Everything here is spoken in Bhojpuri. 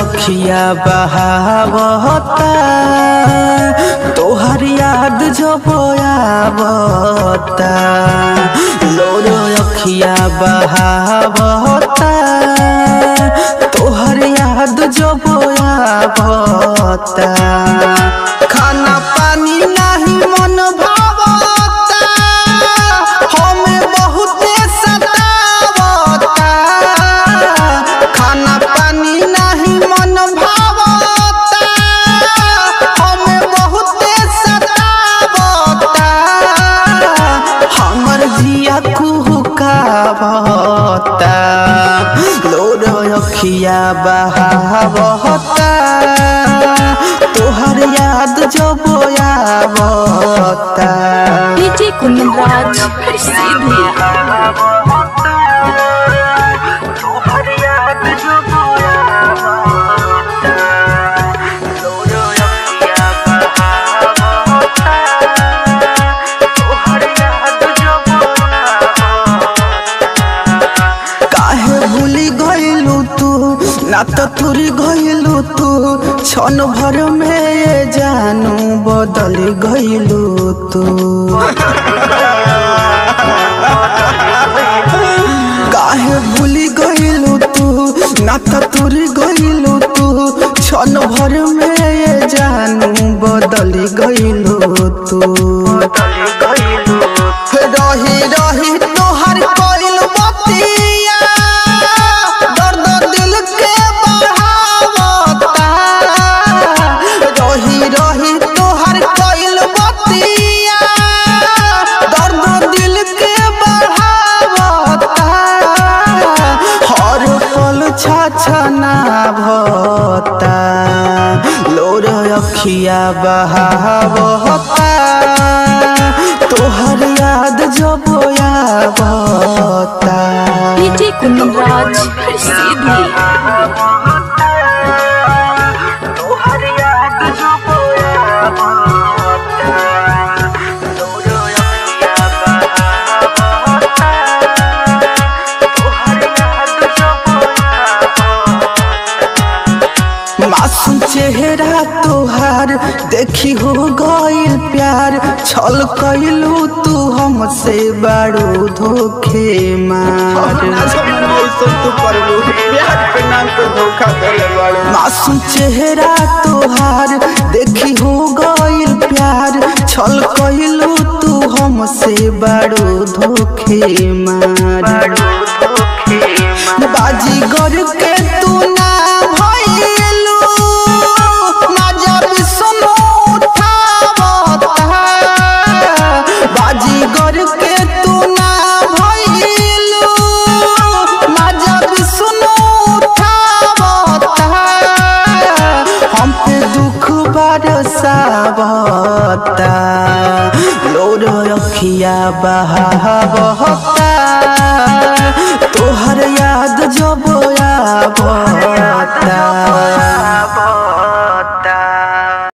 अखिया बहावता तोहर याद जब आवता लोर अखिया बहावता तोहर याद जब आवता खाना पानी नहीं मन भावता हमें बहुत सतावता खाना पानी नहीं मन भावता हमें बहुत सतावता हमर जिया कुहुकावता लोर अखिया बहावता तोहर याद जब आवता डीजे कुंदराज सीधी ना तो तुरी गइलू तू क्षण भर में ये जानू बदल गइलू तू काहे भूली गइलू तू ना तो तुरी गइलू तू क्षण भर में ये जानू बदल गइलू तू रही रही तोहर कइल बतिया दर्द दिल के बढ़ावता रही रही तोहर कइल बतिया दर्द दिल के बढ़ावता हर पल छछनावता लोर अखिया बहावता तोहर याद जब आवता डीजे कुंदराज सीधी तोहर याद जब आवता लोर अखिया बहावता तोहर याद जब आवता मासूम चेहरा तोहार देखी हो गइल प्यार छल कइलू तू हमसे बड़ो धोखे मार मासूम चेहरा तोहार देखी हो गइल प्यार छल कइलू तू हमसे बड़ो धोखे मार बाजीगर के तू ना भइलू ना जब सुनो बाजीगर के तू ना भइलू ना जब सुनो उठावता हम पे दुख बरसावता लोर अखिया बहावता तोहर याद जब आवता।